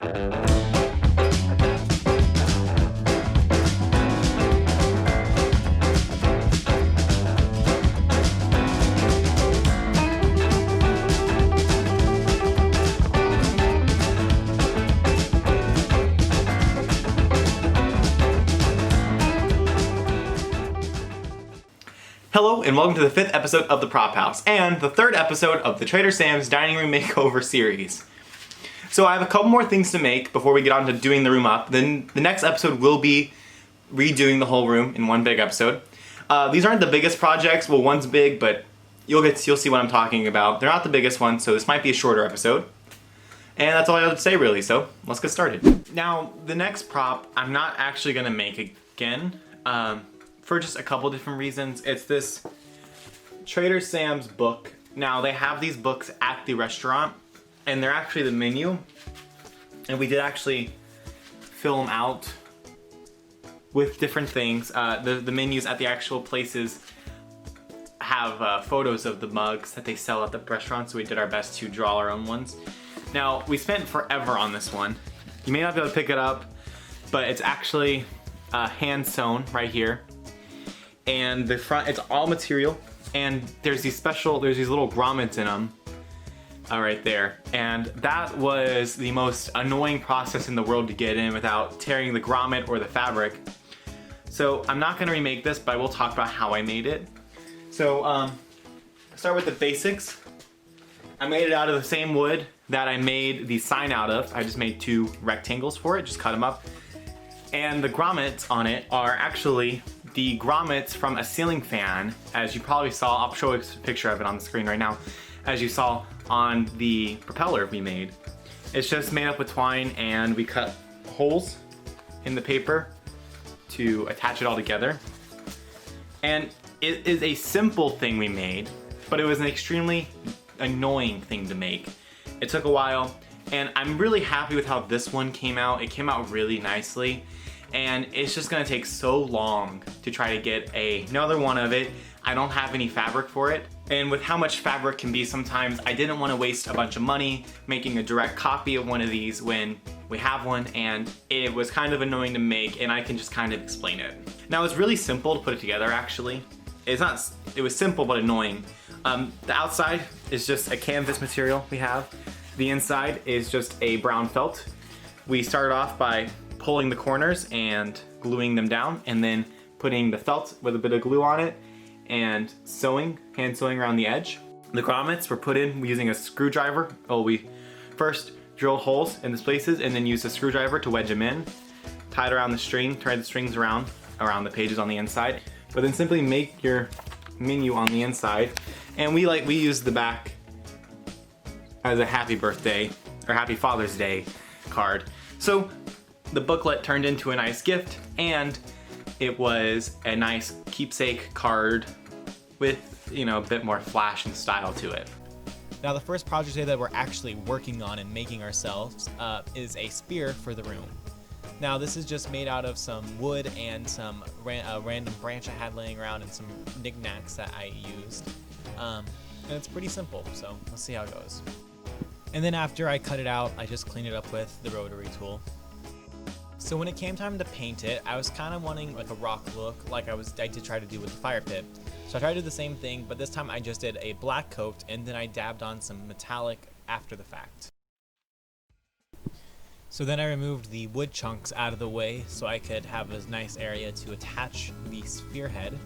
Hello and welcome to the 5th episode of The Prop House and the 3rd episode of the Trader Sam's Dining Room Makeover series. So I have a couple more things to make before we get on to doing the room up. Then the next episode will be redoing the whole room in one big episode. These aren't the biggest projects. Well, one's big, but you'll see what I'm talking about. They're not the biggest one, so this might be a shorter episode. And that's all I have to say really, so let's get started. Now, the next prop I'm not actually gonna make again. For just a couple different reasons. It's this Trader Sam's book. Now they have these books at the restaurant and they're actually the menu, and we did actually fill them out with different things. The menus at the actual places have photos of the mugs that they sell at the restaurant, so we did our best to draw our own ones. Now we spent forever on this one. You may not be able to pick it up, but it's actually hand sewn right here. And the front, it's all material, and there's these little grommets in them right there. And that was the most annoying process in the world to get in without tearing the grommet or the fabric. So I'm not gonna remake this, but I will talk about how I made it. So start with the basics. I made it out of the same wood that I made the sign out of. I just made 2 rectangles for it, just cut them up. And the grommets on it are actually the grommets from a ceiling fan, as you probably saw. I'll show a picture of it on the screen right now, as you saw on the propeller we made. It's just made up with twine, and we cut holes in the paper to attach it all together. And it is a simple thing we made, but it was an extremely annoying thing to make. It took a while, and I'm really happy with how this one came out. It came out really nicely. And it's just gonna take so long to try to get another one of it. I don't have any fabric for it. And with how much fabric can be sometimes, I didn't want to waste a bunch of money making a direct copy of one of these when we have one, and it was kind of annoying to make, and I can just kind of explain it. Now it's really simple to put it together actually. It was simple but annoying. The outside is just a canvas material we have. The inside is just a brown felt. We started off by pulling the corners and gluing them down, and then putting the felt with a bit of glue on it and hand sewing around the edge. The grommets were put in using a screwdriver. We first drilled holes in the places and then used a screwdriver to wedge them in, tied around the string, tied the strings around the pages on the inside, but then simply make your menu on the inside. And we used the back as a happy birthday or happy Father's Day card. So the booklet turned into a nice gift, and it was a nice keepsake card with, a bit more flash and style to it. Now the first project today that we're actually working on and making ourselves is a spear for the room. Now this is just made out of some wood and some random branch I had laying around and some knickknacks that I used. And it's pretty simple, so let's see how it goes. And then after I cut it out, I just cleaned it up with the rotary tool. So when it came time to paint it, I was kind of wanting like a rock look, like I did try to do with the fire pit. So I tried to do the same thing, but this time I just did a black coat, and then I dabbed on some metallic after the fact. So then I removed the wood chunks out of the way so I could have a nice area to attach the spearhead.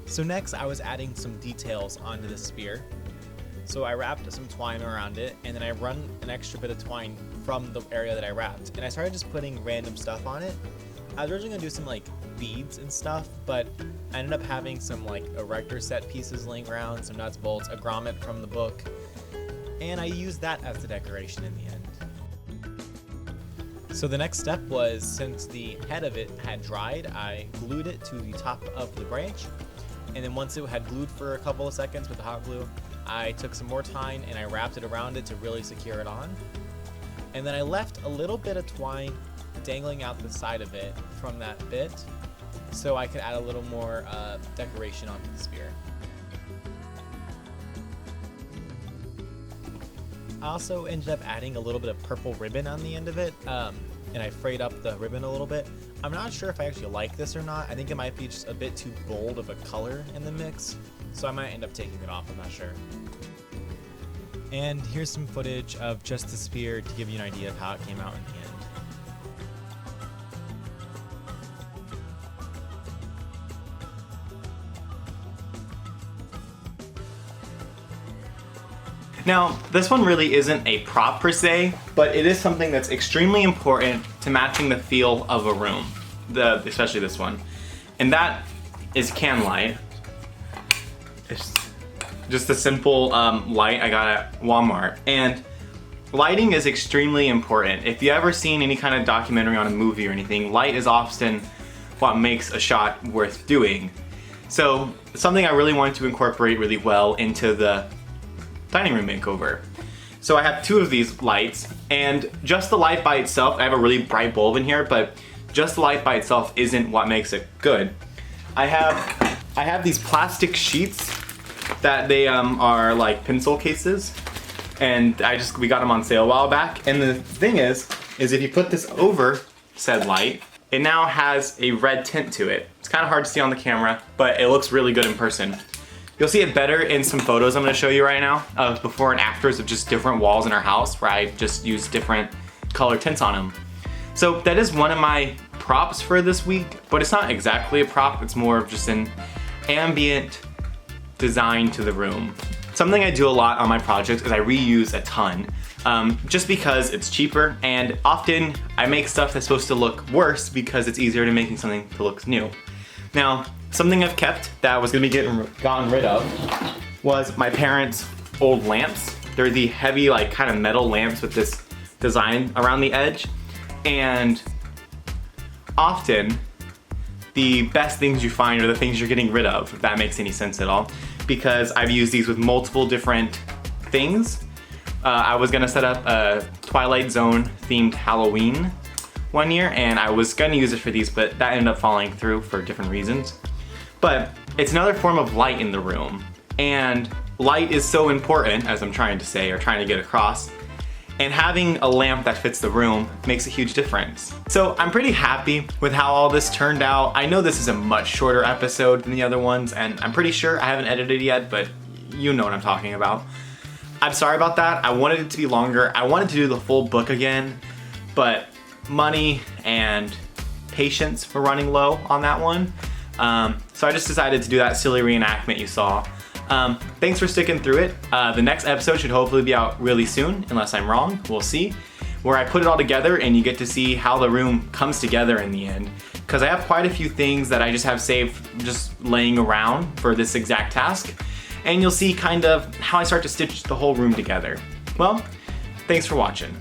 So next I was adding some details onto the spear. So I wrapped some twine around it, and then I run an extra bit of twine from the area that I wrapped, and I started just putting random stuff on it. I was originally gonna do some like beads and stuff, but I ended up having some like erector set pieces laying around, some nuts, bolts, a grommet from the book, and I used that as the decoration in the end. So the next step was, since the head of it had dried, I glued it to the top of the branch, and then once it had glued for a couple of seconds with the hot glue, I took some more twine and I wrapped it around it to really secure it on. And then I left a little bit of twine dangling out the side of it from that bit so I could add a little more decoration onto the spear. I also ended up adding a little bit of purple ribbon on the end of it, and I frayed up the ribbon a little bit. I'm not sure if I actually like this or not. I think it might be just a bit too bold of a color in the mix, so I might end up taking it off, I'm not sure. And here's some footage of just the sphere to give you an idea of how it came out in the end. Now, this one really isn't a prop per se, but it is something that's extremely important to matching the feel of a room, especially this one. And that is can light. It's just a simple light I got at Walmart. And lighting is extremely important. If you ever seen any kind of documentary on a movie or anything, light is often what makes a shot worth doing. So, it's something I really wanted to incorporate really well into the dining room makeover. So I have two of these lights, and just the light by itself, I have a really bright bulb in here, but just the light by itself isn't what makes it good. I have these plastic sheets that they are like pencil cases, and we got them on sale a while back. And the thing is if you put this over said light, it now has a red tint to it. It's kind of hard to see on the camera, but it looks really good in person. You'll see it better in some photos I'm gonna show you right now of before and afters of just different walls in our house where I just use different color tints on them. So that is one of my props for this week, but it's not exactly a prop, it's more of just an ambient design to the room. Something I do a lot on my projects is I reuse a ton, just because it's cheaper, and often I make stuff that's supposed to look worse because it's easier to making something to look new. Now, something I've kept that was gonna be gotten rid of was my parents' old lamps. They're the heavy, like kind of metal lamps with this design around the edge. And often the best things you find are the things you're getting rid of, if that makes any sense at all. Because I've used these with multiple different things. I was gonna set up a Twilight Zone themed Halloween one year, and I was gonna use it for these, but that ended up falling through for different reasons. But it's another form of light in the room, and light is so important, as I'm trying to say or trying to get across, and having a lamp that fits the room makes a huge difference. So I'm pretty happy with how all this turned out. I know this is a much shorter episode than the other ones, and I'm pretty sure I haven't edited yet, but you know what I'm talking about. I'm sorry about that. I wanted it to be longer. I wanted to do the full book again, but money and patience were running low on that one. So I just decided to do that silly reenactment you saw. Thanks for sticking through it. The next episode should hopefully be out really soon, unless I'm wrong, we'll see. Where I put it all together and you get to see how the room comes together in the end. Because I have quite a few things that I just have saved just laying around for this exact task. And you'll see kind of how I start to stitch the whole room together. Well, thanks for watching.